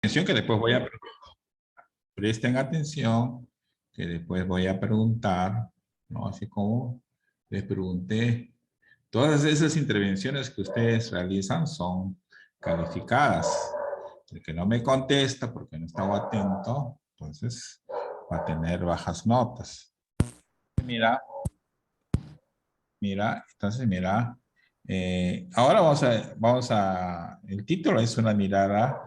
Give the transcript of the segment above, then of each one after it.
atención que después voy a presten atención que después voy a preguntar, ¿no? Así como les pregunté, todas esas intervenciones que ustedes realizan son calificadas. El que no me contesta porque no estaba atento, entonces va a tener bajas notas. Mira, entonces mira, ahora el título es una mirada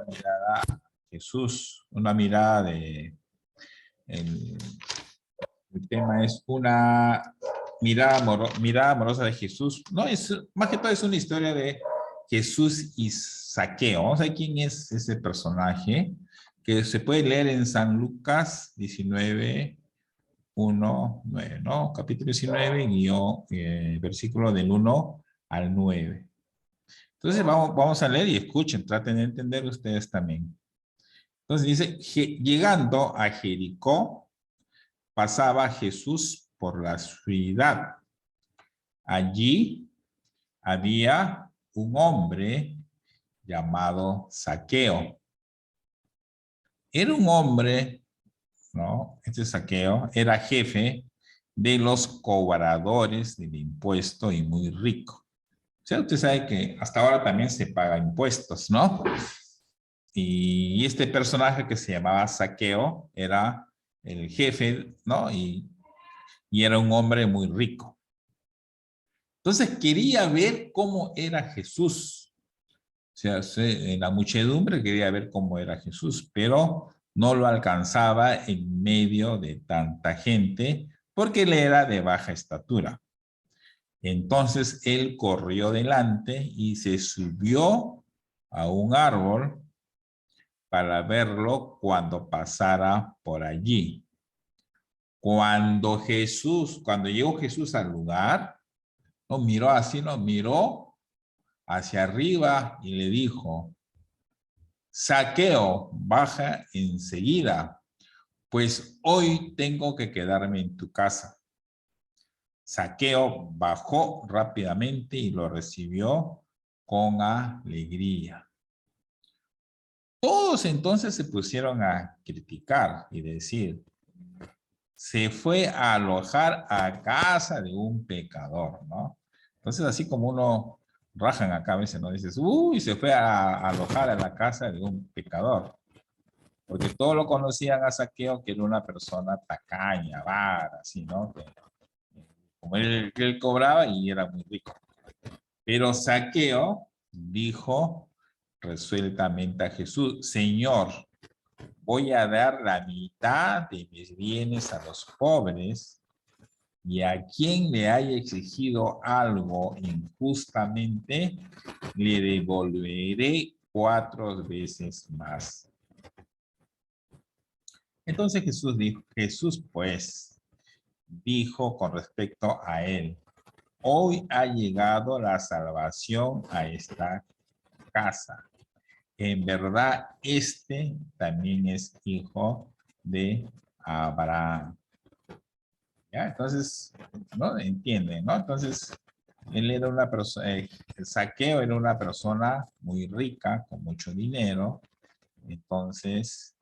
a Jesús, una mirada el, el tema es una mirada amorosa de Jesús. No, más que todo es una historia de Jesús y Saqueo. Vamos a ver quién es ese personaje, que se puede leer en San Lucas 19, 1, 9, ¿no? Capítulo 19, versículo del 1 al 9. Entonces vamos a leer y escuchen, traten de entender ustedes también. Entonces dice, llegando a Jericó, pasaba Jesús por la ciudad. Allí había un hombre llamado Saqueo. Era un hombre, ¿no? Este Saqueo era jefe de los cobradores del impuesto y muy rico. O sea, usted sabe que hasta ahora también se paga impuestos, ¿no? Y este personaje que se llamaba Saqueo era el jefe, ¿no? Y era un hombre muy rico. Entonces quería ver cómo era Jesús. O sea, en la muchedumbre quería ver cómo era Jesús, pero no lo alcanzaba en medio de tanta gente porque él era de baja estatura. Entonces él corrió delante y se subió a un árbol para verlo cuando pasara por allí. Cuando llegó Jesús al lugar, no miró así, no miró hacia arriba y le dijo, Saqueo, baja enseguida, pues hoy tengo que quedarme en tu casa. Saqueo bajó rápidamente y lo recibió con alegría. Todos entonces se pusieron a criticar y decir, se fue a alojar a casa de un pecador, ¿no? Entonces, así como uno rajan acá a veces, ¿no? Dices, uy, se fue a alojar a la casa de un pecador. Porque todos lo conocían a Saqueo, que era una persona tacaña, vara, así, ¿no? Como él cobraba y era muy rico. Pero Saqueo dijo resueltamente a Jesús, Señor, voy a dar la mitad de mis bienes a los pobres y a quien le haya exigido algo injustamente, le devolveré 4 veces más. Entonces Jesús pues dijo con respecto a él, hoy ha llegado la salvación a esta casa. En verdad, este también es hijo de Abraham. ¿Ya? Entonces, ¿no? Entienden, ¿no? Entonces, él era una persona, Saqueo era una persona muy rica, con mucho dinero. Entonces,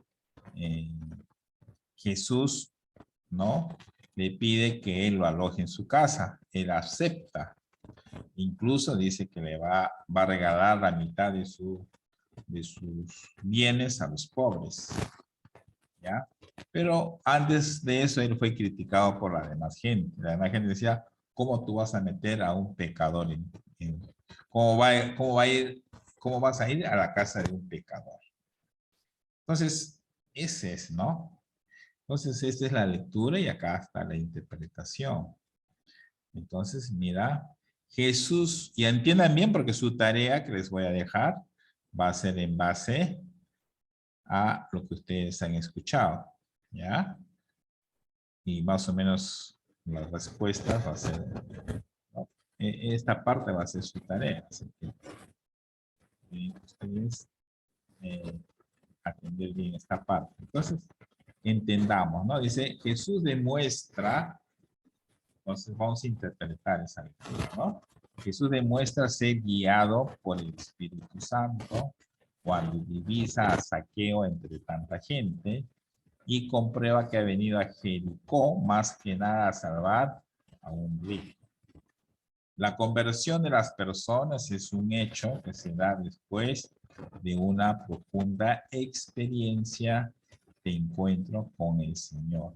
eh, Jesús, ¿no? Le pide que él lo aloje en su casa. Él acepta. Incluso dice que le va a regalar la mitad de sus bienes a los pobres. ¿Ya? Pero antes de eso, él fue criticado por la demás gente. La demás gente decía, ¿cómo tú vas a meter a un pecador ¿cómo vas a ir a la casa de un pecador? Entonces, ese es, ¿no? Entonces, esta es la lectura y acá está la interpretación. Entonces, mira, Jesús, y entiendan bien porque su tarea que les voy a dejar va a ser en base a lo que ustedes han escuchado, ¿ya? Y más o menos las respuestas va a ser, ¿no? Esta parte va a ser su tarea, así que ustedes atender bien esta parte. Entonces, entendamos, ¿no? Dice, Jesús demuestra, entonces vamos a interpretar esa lectura, ¿no? Jesús demuestra ser guiado por el Espíritu Santo cuando divisa a Zaqueo entre tanta gente y comprueba que ha venido a Jericó más que nada a salvar a un rico. La conversión de las personas es un hecho que se da después de una profunda experiencia de encuentro con el Señor,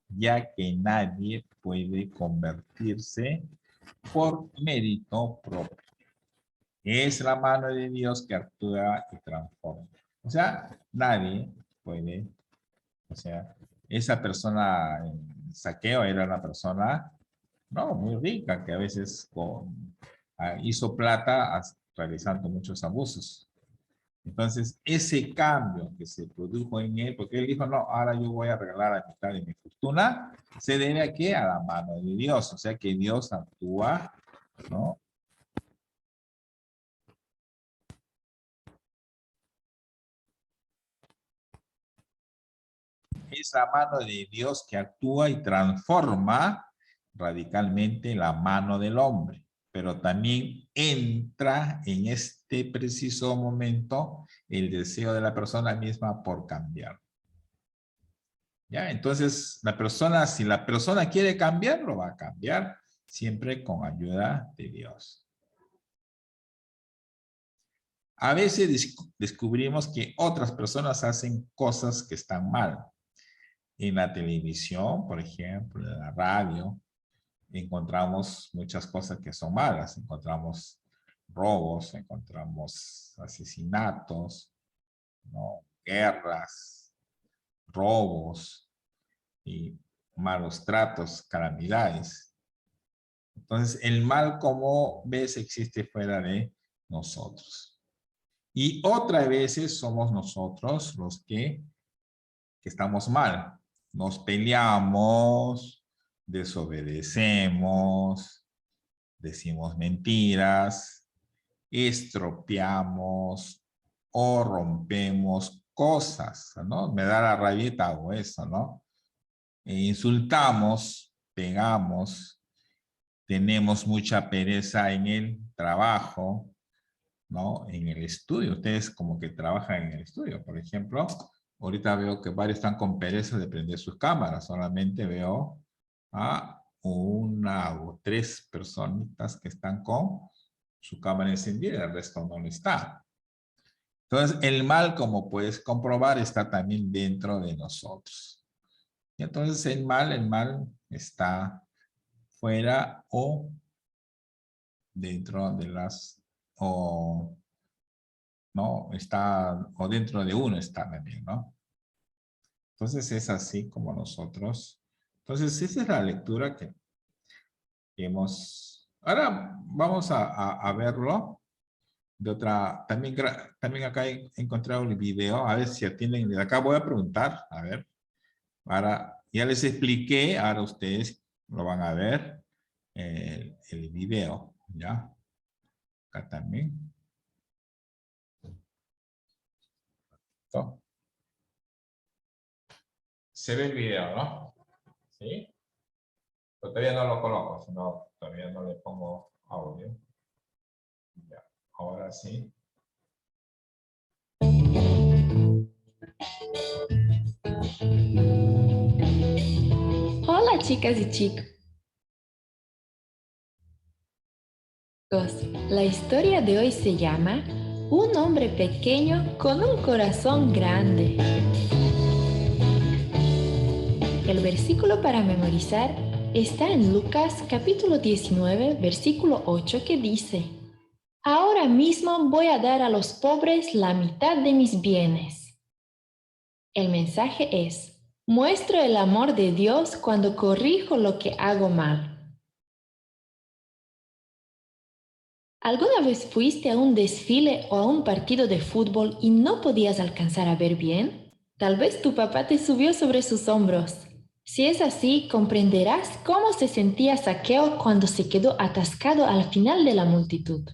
ya que nadie puede convertirse por mérito propio. Es la mano de Dios que actúa y transforma. O sea, nadie puede, o sea, esa persona en Zaqueo era una persona, no, muy rica, que a veces hizo plata realizando muchos abusos. Entonces, ese cambio que se produjo en él, porque él dijo, no, ahora yo voy a regalar la mitad de mi fortuna, se debe a qué? A la mano de Dios. O sea, que Dios actúa, ¿no? Es la mano de Dios que actúa y transforma radicalmente la mano del hombre, pero también entra en este preciso momento el deseo de la persona misma por cambiar. ¿Ya? Entonces, la persona, si la persona quiere cambiar, lo va a cambiar siempre con ayuda de Dios. A veces descubrimos que otras personas hacen cosas que están mal. En la televisión, por ejemplo, en la radio, encontramos muchas cosas que son malas. Encontramos robos, encontramos asesinatos, ¿no? Guerras, robos y malos tratos, calamidades. Entonces, el mal, como ves, existe fuera de nosotros. Y otras veces somos nosotros los que estamos mal. Nos peleamos, desobedecemos, decimos mentiras, estropeamos o rompemos cosas, ¿no? Me da la rabieta, hago eso, ¿no? Insultamos, pegamos, tenemos mucha pereza en el trabajo, ¿no? En el estudio, ustedes como que trabajan en el estudio, por ejemplo, ahorita veo que varios están con pereza de prender sus cámaras, solamente veo a una o tres personitas que están con su cámara encendida, el resto no lo está. Entonces, el mal, como puedes comprobar, está también dentro de nosotros. Y entonces el mal está fuera o dentro de las, o ¿no? Está, o dentro de uno está también, ¿no? Entonces es así como nosotros. Entonces esa es la lectura que hemos... Ahora vamos a verlo de otra... También acá he encontrado el video, a ver si atienden. De acá voy a preguntar, a ver. Ahora, ya les expliqué, ahora ustedes lo van a ver, el video, ¿ya? Acá también. ¿Listo? Se ve el video, ¿no? ¿Sí? Pero todavía no lo coloco, sino todavía no le pongo audio. Ya, ahora sí. Hola chicas y chicos, la historia de hoy se llama Un hombre pequeño con un corazón grande. El versículo para memorizar está en Lucas capítulo 19, versículo 8 que dice: Ahora mismo voy a dar a los pobres la mitad de mis bienes. El mensaje es: muestro el amor de Dios cuando corrijo lo que hago mal. ¿Alguna vez fuiste a un desfile o a un partido de fútbol y no podías alcanzar a ver bien? Tal vez tu papá te subió sobre sus hombros. Si es así, comprenderás cómo se sentía Zaqueo cuando se quedó atascado al final de la multitud.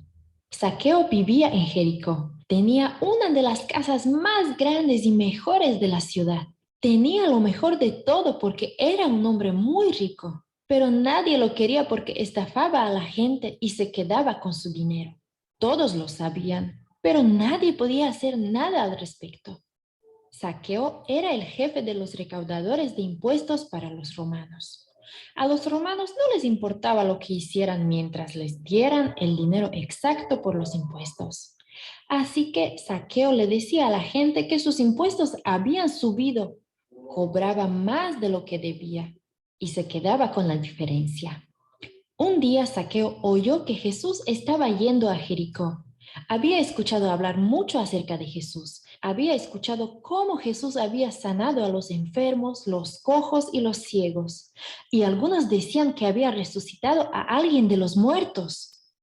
Zaqueo vivía en Jericó. Tenía una de las casas más grandes y mejores de la ciudad. Tenía lo mejor de todo porque era un hombre muy rico. Pero nadie lo quería porque estafaba a la gente y se quedaba con su dinero. Todos lo sabían. pero nadie podía hacer nada al respecto. Zaqueo era el jefe de los recaudadores de impuestos para los romanos. A los romanos no les importaba lo que hicieran mientras les dieran el dinero exacto por los impuestos. Así que Zaqueo le decía a la gente que sus impuestos habían subido, cobraba más de lo que debía y se quedaba con la diferencia. Un día Zaqueo oyó que Jesús estaba yendo a Jericó. Había escuchado hablar mucho acerca de Jesús. Había escuchado cómo Jesús había sanado a los enfermos, los cojos y los ciegos. Y algunos decían que había resucitado a alguien de los muertos.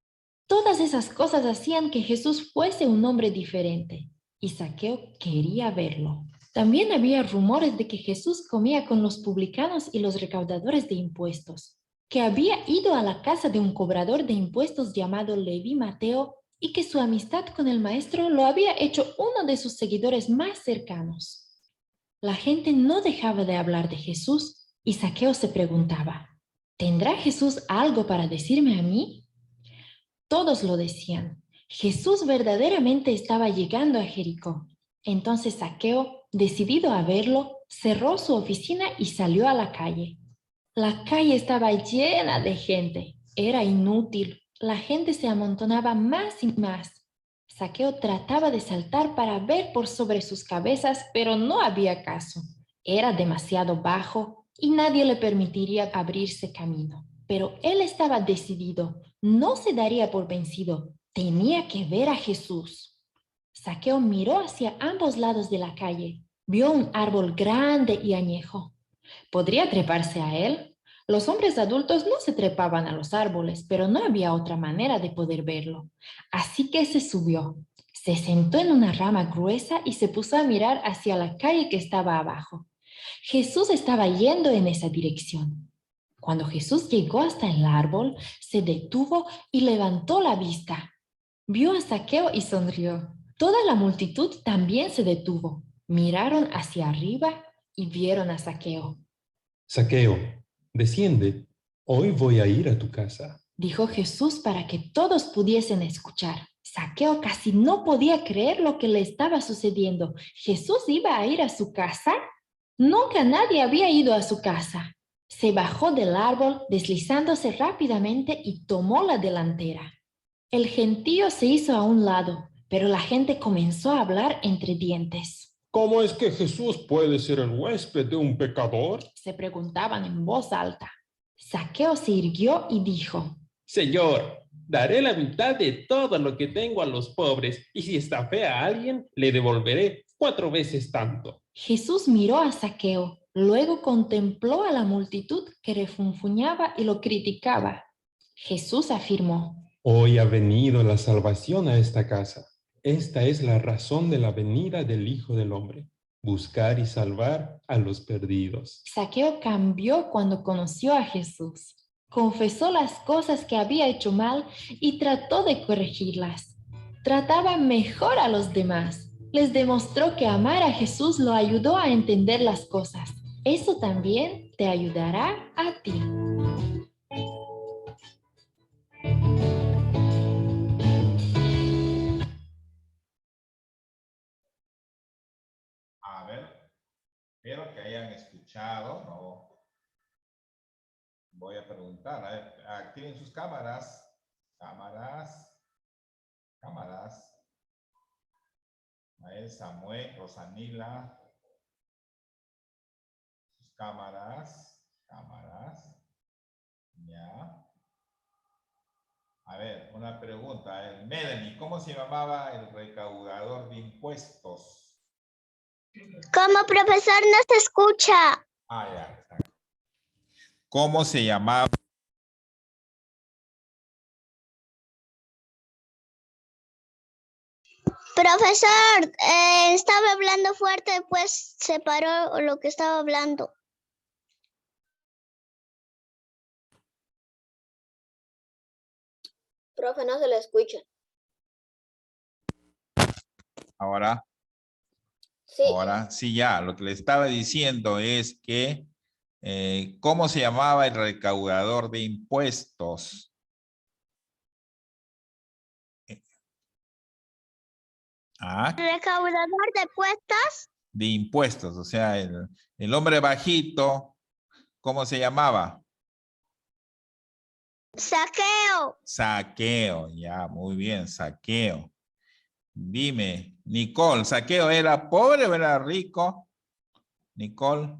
Todas esas cosas hacían que Jesús fuese un hombre diferente. Y Zaqueo quería verlo. También había rumores de que Jesús comía con los publicanos y los recaudadores de impuestos, que había ido a la casa de un cobrador de impuestos llamado Leví Mateo y que su amistad con el maestro lo había hecho uno de sus seguidores más cercanos. La gente no dejaba de hablar de Jesús y Zaqueo se preguntaba, ¿tendrá Jesús algo para decirme a mí? Todos lo decían. Jesús verdaderamente estaba llegando a Jericó. Entonces Zaqueo, decidido a verlo, cerró su oficina y salió a la calle. La calle estaba llena de gente. Era inútil. La gente se amontonaba más y más. Zaqueo trataba de saltar para ver por sobre sus cabezas, pero no había caso. Era demasiado bajo y nadie le permitiría abrirse camino. Pero él estaba decidido. No se daría por vencido. Tenía que ver a Jesús. Zaqueo miró hacia ambos lados de la calle. Vio un árbol grande y añejo. ¿Podría treparse a él? Los hombres adultos no se trepaban a los árboles, pero no había otra manera de poder verlo. Así que se subió. Se sentó en una rama gruesa y se puso a mirar hacia la calle que estaba abajo. Jesús estaba yendo en esa dirección. Cuando Jesús llegó hasta el árbol, se detuvo y levantó la vista. Vio a Zaqueo y sonrió. Toda la multitud también se detuvo. Miraron hacia arriba y vieron a Zaqueo. Zaqueo, desciende, hoy voy a ir a tu casa. Dijo Jesús para que todos pudiesen escuchar. Zaqueo casi no podía creer lo que le estaba sucediendo. ¿Jesús iba a ir a su casa? Nunca nadie había ido a su casa. Se bajó del árbol deslizándose rápidamente y tomó la delantera. El gentío se hizo a un lado, pero la gente comenzó a hablar entre dientes. ¿Cómo es que Jesús puede ser el huésped de un pecador? Se preguntaban en voz alta. Zaqueo se irguió y dijo: Señor, daré la mitad de todo lo que tengo a los pobres, y si estafé a alguien, le devolveré 4 veces tanto. Jesús miró a Zaqueo, luego contempló a la multitud que refunfuñaba y lo criticaba. Jesús afirmó: Hoy ha venido la salvación a esta casa. Esta es la razón de la venida del Hijo del Hombre, buscar y salvar a los perdidos. Zaqueo cambió cuando conoció a Jesús. Confesó las cosas que había hecho mal y trató de corregirlas. Trataba mejor a los demás. Les demostró que amar a Jesús lo ayudó a entender las cosas. Eso también te ayudará a ti. A ver, espero que hayan escuchado, no voy a preguntar, a ver, activen sus cámaras, cámaras, cámaras. Mael, Samuel, Rosanila, sus cámaras, cámaras, ya. A ver, una pregunta, Melanie, ¿cómo se llamaba el recaudador de impuestos? Como profesor no se escucha. Ah, ya, está. ¿Cómo se llamaba? Profesor, estaba hablando fuerte, después se paró lo que estaba hablando. Profe, no se le escucha. Ahora, Sí. ahora sí, ya, lo que le estaba diciendo es que, ¿cómo se llamaba el recaudador de impuestos? Ah, Recaudador de puestos. de impuestos. O sea, el hombre bajito, ¿cómo se llamaba? Saqueo. Saqueo. Ya, muy bien, Saqueo. Dime, Nicole, ¿Saqueo era pobre o era rico? Nicole.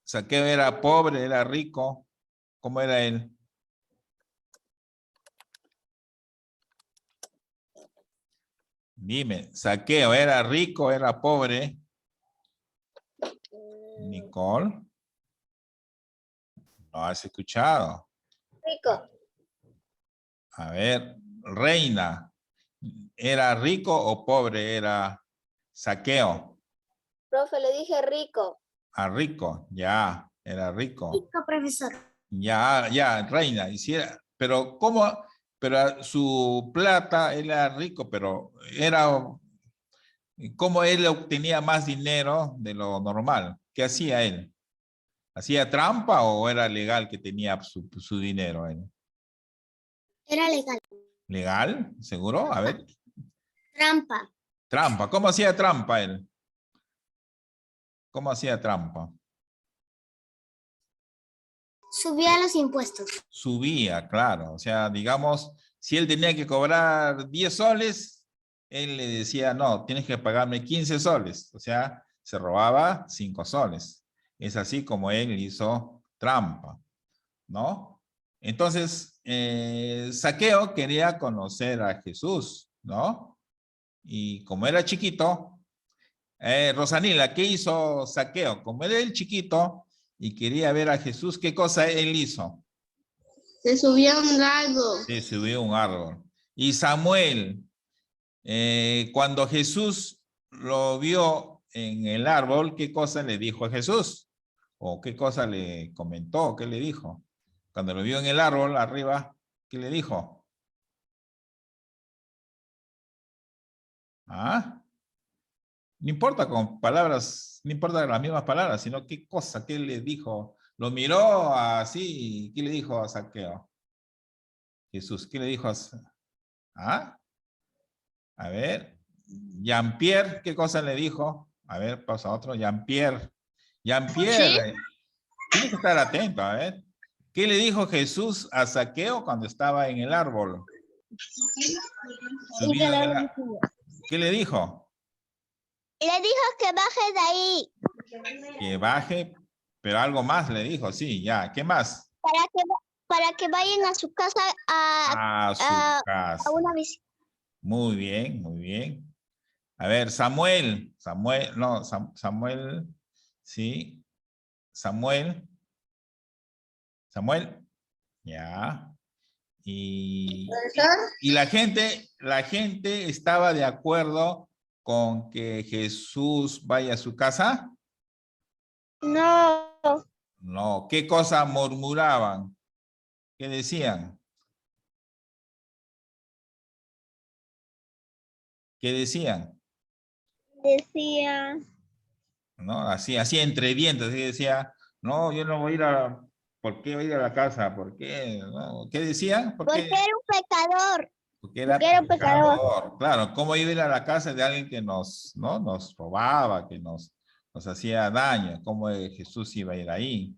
Saqueo era pobre, era rico. ¿Cómo era él? Dime, Saqueo era rico, era pobre. Nicole. ¿No has escuchado? Rico. A ver, Reina. ¿Era rico o pobre? Era Saqueo. Profe, le dije rico. Ah, rico, ya, era rico. Rico, profesor. Ya, ya, Reina. Pero ¿cómo? Pero su plata, él era rico, pero ¿cómo él obtenía más dinero de lo normal? ¿Qué hacía él? ¿Hacía trampa o era legal que tenía su dinero él? Era legal. ¿Legal? ¿Seguro? A ver. Trampa. Trampa. ¿Cómo hacía trampa él? ¿Cómo hacía trampa? Subía los impuestos. Subía, claro. O sea, digamos, si él tenía que cobrar 10 soles, él le decía, no, tienes que pagarme 15 soles. O sea, se robaba 5 soles. Es así como él hizo trampa, ¿no? Entonces, Saqueo quería conocer a Jesús, ¿no? Y como era chiquito, Rosanila, ¿qué hizo Saqueo? Como era el chiquito y quería ver a Jesús, ¿qué cosa él hizo? Se subió a un árbol. Se subió a un árbol. Y Samuel, cuando Jesús lo vio en el árbol, ¿qué cosa le dijo a Jesús? ¿O qué cosa le comentó? ¿Qué le dijo? Cuando lo vio en el árbol arriba, ¿qué le dijo? ¿Ah? No importa con palabras, no importa las mismas palabras, sino qué cosa, qué le dijo. Lo miró así, ¿qué le dijo a Saqueo? Jesús, ¿qué le dijo ¿Ah? A ver, Jean-Pierre, ¿qué cosa le dijo? A ver, pasa otro, Jean-Pierre. Jean-Pierre, tienes que estar atento, a ver. ¿Qué le dijo Jesús a Saqueo cuando estaba en el árbol? Subido en el ¿Qué le dijo? Le dijo que baje de ahí. Que baje, pero algo más le dijo, sí, ya. ¿Qué más? Para que vayan a su casa A su casa. a una visita. Muy bien, muy bien. A ver, Samuel, no, Samuel, sí. Samuel, ya. Y la gente estaba de acuerdo con que Jesús vaya a su casa. No. No, ¿qué cosa murmuraban? ¿Qué decían? ¿Qué decían? Decía. ¿No? Así entre dientes, así decía, no, yo no voy a ir ¿por qué voy a ir a la casa? ¿Por qué? ¿No? ¿Qué decían? Porque era un pecador. Porque era Porque era un pecador. Claro, ¿cómo iba a ir a la casa de alguien que nos robaba, que nos hacía daño? ¿Cómo Jesús iba a ir ahí?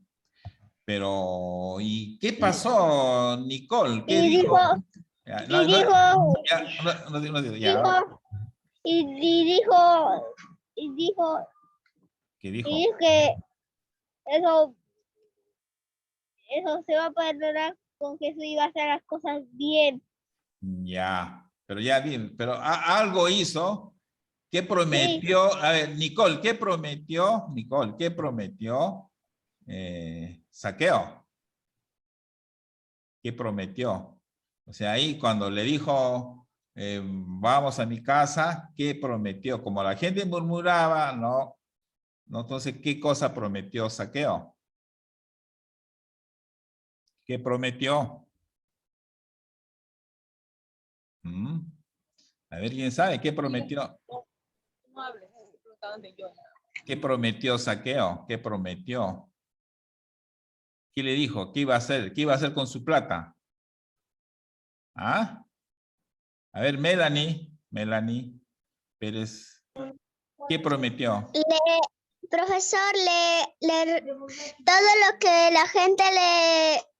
Pero, ¿y qué pasó, Nicole? ¿Qué dijo? Ya, no, no, ya, no digo, ya. Y dijo ¿Qué dijo? que eso se va a perdonar con Jesús y va a hacer las cosas bien. Ya, pero ya bien, pero algo hizo. ¿Qué prometió? Sí. A ver, Nicole, ¿qué prometió? Nicole, ¿qué prometió? Saqueo. ¿Qué prometió? O sea, ahí cuando le dijo, vamos a mi casa, ¿qué prometió? Como la gente murmuraba, no. Entonces, ¿qué cosa prometió Saqueo? ¿Qué prometió? A ver, ¿quién sabe? ¿Qué prometió? No hables, yo. ¿Qué prometió Saqueo? ¿Qué prometió? ¿Qué le dijo? ¿Qué iba a hacer? ¿Qué iba a hacer con su plata? ¿Ah? A ver, Melanie, Melanie Pérez? ¿Qué prometió? Profesor, todo lo que la gente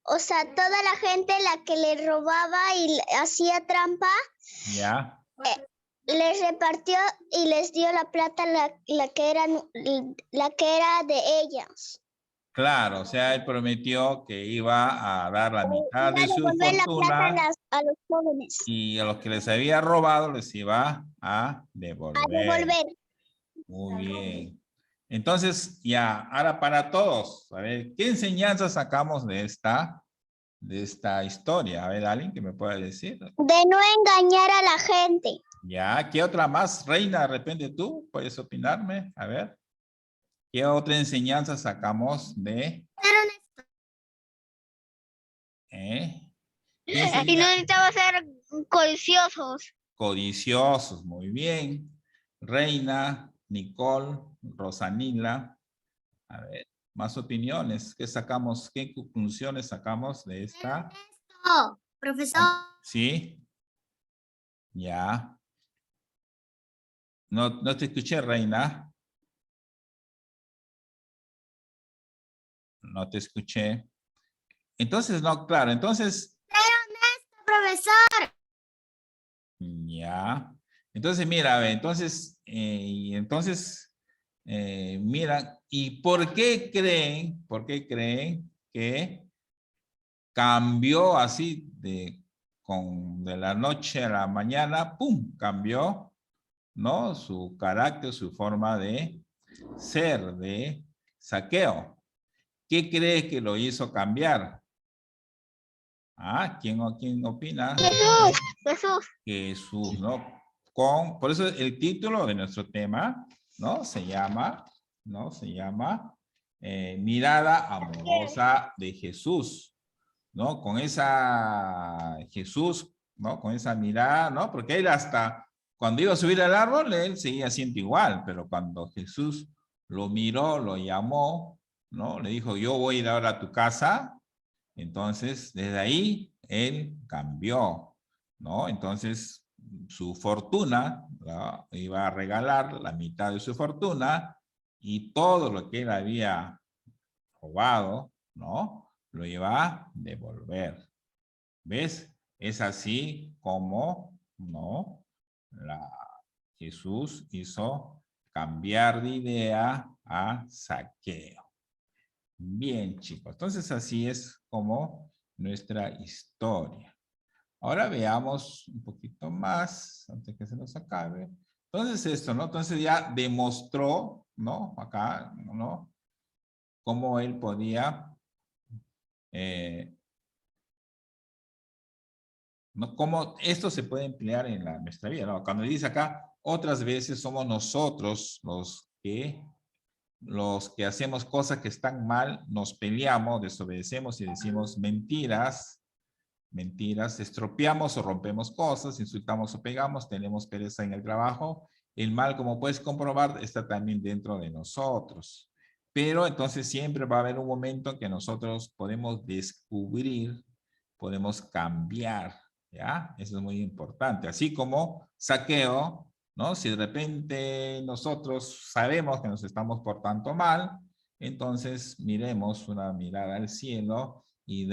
o sea, toda la gente la que le robaba y hacía trampa, ¿Ya? les repartió y les dio la plata la que era de ellas. Claro, o sea, él prometió que iba a dar la mitad de Iba a su devolver la plata fortuna a los jóvenes. y a los que les había robado les iba a A devolver. devolver. Muy bien. Entonces, ya, ahora para todos, a ver, ¿qué enseñanza sacamos de esta historia? A ver, alguien que me pueda decir. De no engañar a la gente. Ya, ¿qué otra más? Reina, de repente tú puedes opinarme. A ver, ¿qué otra enseñanza sacamos de? ¿Qué Y no enseña? necesitamos ser codiciosos. Codiciosos, muy bien. Reina, Nicole, Rosanila. A ver, más opiniones. ¿Qué sacamos? ¿Qué conclusiones sacamos de esta? Profesor. ¿Sí? Ya. No te escuché, Reina. No te escuché. Entonces, no, claro, entonces. Profesor. Ya. Entonces, mira, a ver, entonces, mira, ¿y por qué creen que cambió así de la noche a la mañana? ¡Pum! Cambió, ¿no? Su carácter, su forma de ser, de saqueo. ¿Qué cree que lo hizo cambiar? ¿Quién opina? Jesús. Jesús, ¿no? Por eso el título de nuestro tema, ¿no? Se llama Mirada amorosa de Jesús, ¿no? Con esa Jesús, ¿no? Con esa mirada, ¿no? Porque él hasta cuando iba a subir al árbol, él seguía siendo igual, pero cuando Jesús lo miró, lo llamó, ¿no? Le dijo, yo voy a ir ahora a tu casa. Entonces, desde ahí, él cambió, ¿no? Entonces, su fortuna, ¿no? Iba a regalar la mitad de su fortuna y todo lo que él había robado, ¿no? Lo iba a devolver. ¿Ves? Es así como, ¿no? Jesús hizo cambiar de idea a Zaqueo. Bien, chicos. Entonces, así es como nuestra historia. Ahora veamos un poquito más, antes que se nos acabe. Entonces, esto, ¿no? Entonces ya demostró, ¿no? Acá, ¿no? Cómo él podía, ¿no? Cómo esto se puede emplear en nuestra vida, ¿no? Cuando dice acá, otras veces somos nosotros los que hacemos cosas que están mal, nos peleamos, desobedecemos y decimos mentiras, estropeamos o rompemos cosas, insultamos o pegamos, tenemos pereza en el trabajo. El mal, como puedes comprobar, está también dentro de nosotros. Pero entonces siempre va a haber un momento en que nosotros podemos descubrir, podemos cambiar, ¿ya? Eso es muy importante. Así como Zaqueo, ¿no? Si de repente nosotros sabemos que nos estamos portando mal, entonces miremos una mirada al cielo y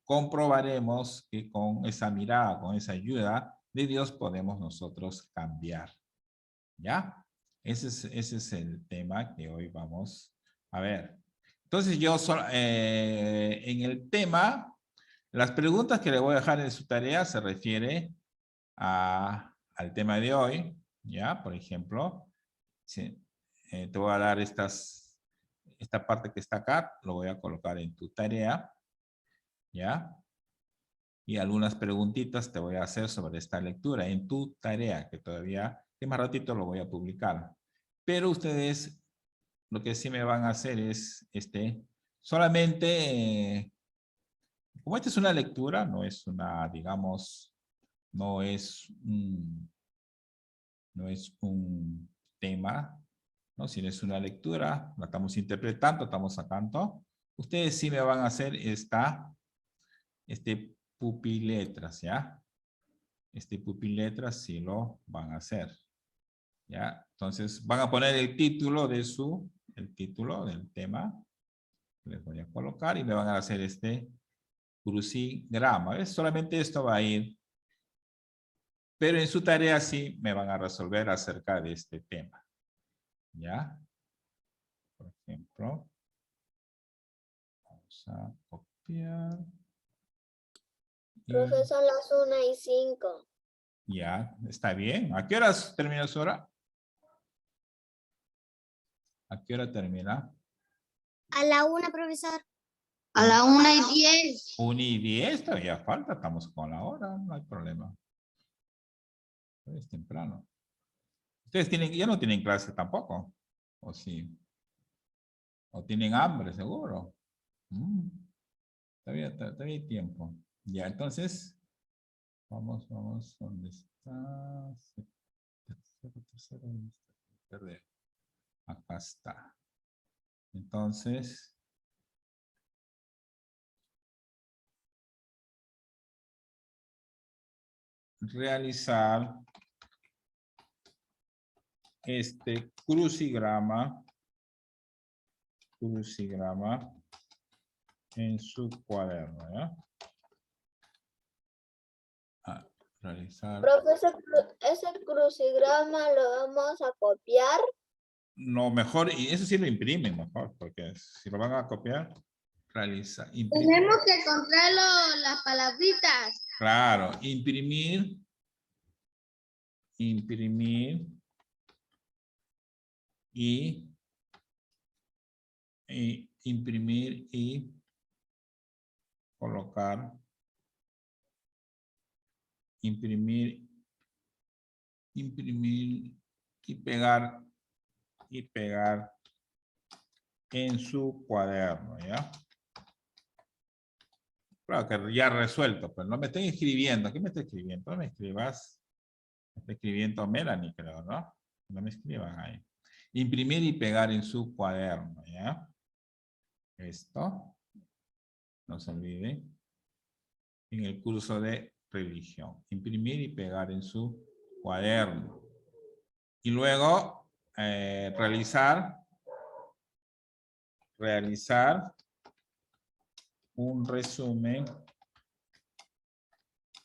comprobaremos que con esa mirada, con esa ayuda de Dios podemos nosotros cambiar. ¿Ya? Ese es el tema que hoy vamos a ver. Entonces en el tema, las preguntas que le voy a dejar en su tarea se refiere al tema de hoy, ¿ya? Por ejemplo, te voy a dar esta parte que está acá, lo voy a colocar en tu tarea, ¿ya? Y algunas preguntitas te voy a hacer sobre esta lectura en tu tarea, que más ratito lo voy a publicar. Pero ustedes, lo que sí me van a hacer es, solamente, como esta es una lectura, no es una, digamos, no es un tema, ¿no? Si no es una lectura, la estamos interpretando, estamos sacando. Ustedes sí me van a hacer pupiletras, ¿ya? pupiletra sí lo van a hacer. ¿Ya? Entonces van a poner el título del tema. Les voy a colocar y me van a hacer este crucigrama. ¿Ves? Solamente esto va a ir. Pero en su tarea sí me van a resolver acerca de este tema. ¿Ya? Por ejemplo, vamos a copiar. Profesor, las 1:05. Ya, está bien. ¿A qué horas termina su hora? ¿A qué hora termina? A la 1, profesor. A la 1:10. 1:10, todavía falta, estamos con la hora, no hay problema. Es temprano. Ustedes ya no tienen clase tampoco, ¿o sí? ¿O tienen hambre, seguro? Todavía hay tiempo. Ya, entonces, vamos, ¿dónde está? Tercero. Acá está. Entonces, realizar este crucigrama en su cuaderno, ¿ya? Realizar. Profesor, ese crucigrama lo vamos a copiar. No, mejor, y eso sí lo imprimen mejor, porque si lo van a copiar, imprimir. Tenemos que encontrar las palabritas. Claro, imprimir y imprimir y colocar, imprimir y pegar en su cuaderno, ¿ya? Claro que ya resuelto, pero no me estén escribiendo. ¿Qué me está escribiendo? No me escribas. Me está escribiendo Melanie, creo, ¿no? No me escriban ahí. Imprimir y pegar en su cuaderno, ¿ya? Esto. No se olviden. En el curso de religión. Imprimir y pegar en su cuaderno. Y luego realizar un resumen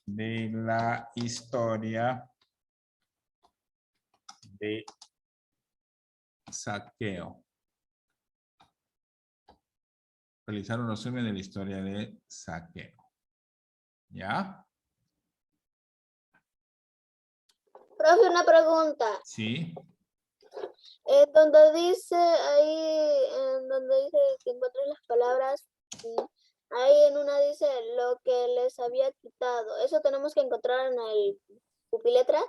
de la historia de Zaqueo. Realizar un resumen de la historia de Zaqueo. ¿Ya? Profe, una pregunta. Sí. Donde dice ahí, donde dice que encuentres las palabras, ahí en una dice lo que les había quitado. ¿Eso tenemos que encontrar en el pupiletra?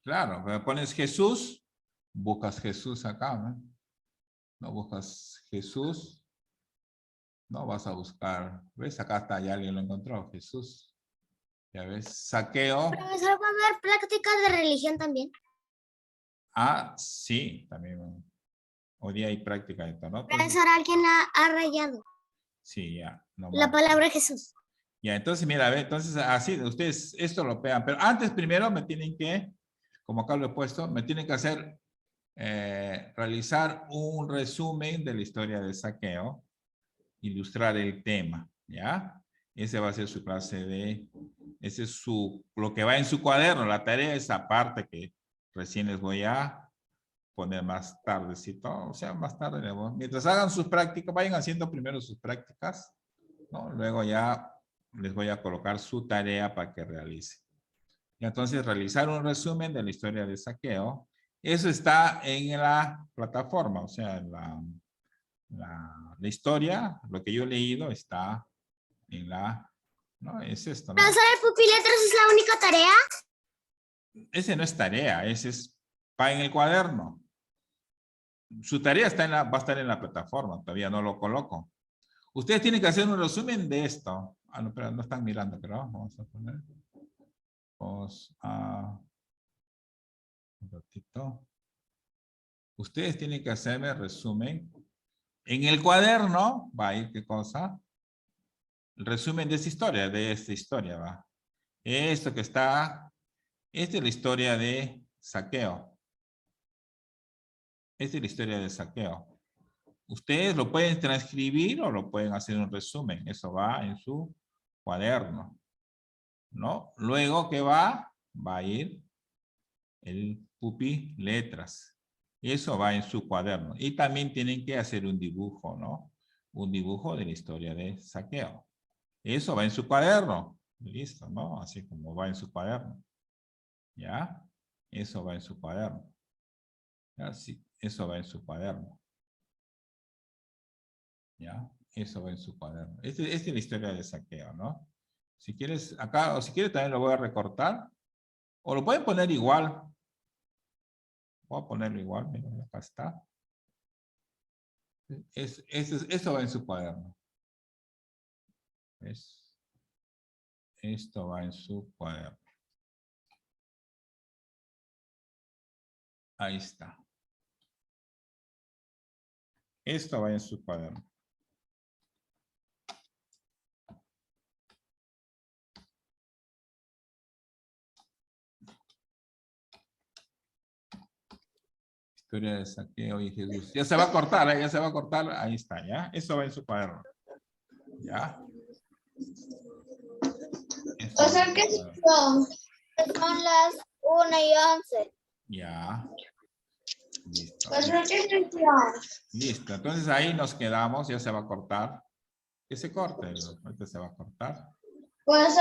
Claro, pero pones Jesús, buscas Jesús acá, ¿no? No buscas Jesús, no vas a buscar, ¿ves? Acá está, ya alguien lo encontró, Jesús. Ya ves, Zaqueo. Profesor, ¿va a haber prácticas de religión también? Ah, sí, también. Hoy día hay práctica de esto, ¿no? Entonces, Profesor, alguien la ha rayado. sí, ya. No La más. palabra Jesús. Ya, entonces, mira, a ver, entonces así, ustedes esto lo pegan, pero antes primero me tienen que, como acá lo he puesto, me tienen que hacer, realizar un resumen de la historia de Zaqueo, ilustrar el tema, ¿ya? Ese va a ser su clase de, ese es lo que va en su cuaderno, la tarea es aparte que recién les voy a poner más tardecito, o sea, más tarde, mientras hagan sus prácticas, vayan haciendo primero sus prácticas, ¿no? Luego ya les voy a colocar su tarea para que realice. Y entonces realizar un resumen de la historia de Zaqueo. Eso está en la plataforma, o sea, en la historia, lo que yo he leído está en no, es esto, ¿no? Profesor, ¿el pupiletra es la única tarea? Ese no es tarea, ese va en el cuaderno. Su tarea va a estar en la plataforma, todavía no lo coloco. Ustedes tienen que hacer un resumen de esto. Ah, no, pero no están mirando, pero vamos a poner. Un ratito. Ustedes tienen que hacerme resumen. En el cuaderno va a ir, ¿qué cosa? El resumen de esta historia, va. Esto que está Esta es la historia de saqueo. Esta es la historia de saqueo. Ustedes lo pueden transcribir o lo pueden hacer un resumen. Eso va en su cuaderno, ¿no? Luego, ¿qué va? Va a ir el pupi letras. Eso va en su cuaderno. Y también tienen que hacer un dibujo, ¿no? Un dibujo de la historia de saqueo. Eso va en su cuaderno. Listo, ¿no? Así como va en su cuaderno. ¿Ya? Eso va en su cuaderno. ¿Ya? Sí, eso va en su cuaderno. ¿Ya? Eso va en su cuaderno. Esta es la historia de saqueo, ¿no? Si quieres, acá, o si quieres también lo voy a recortar. O lo pueden poner igual. Voy a ponerlo igual, mira, acá está. Eso va en su cuaderno. ¿Ves? Esto va en su cuaderno. Ahí está. Esto va en su cuaderno. Historia de saqueo y Jesús. Ya se va a cortar, ¿eh? Ya se va a cortar. Ahí está, ¿ya? Eso va en su cuaderno. ¿Ya? Eso O va sea en que su cuaderno. Son las 1:11. Ya. Listo. O sea que Listo. Entonces ahí nos quedamos. Ya se va a cortar. Que se corte. Ahorita se va a cortar. pues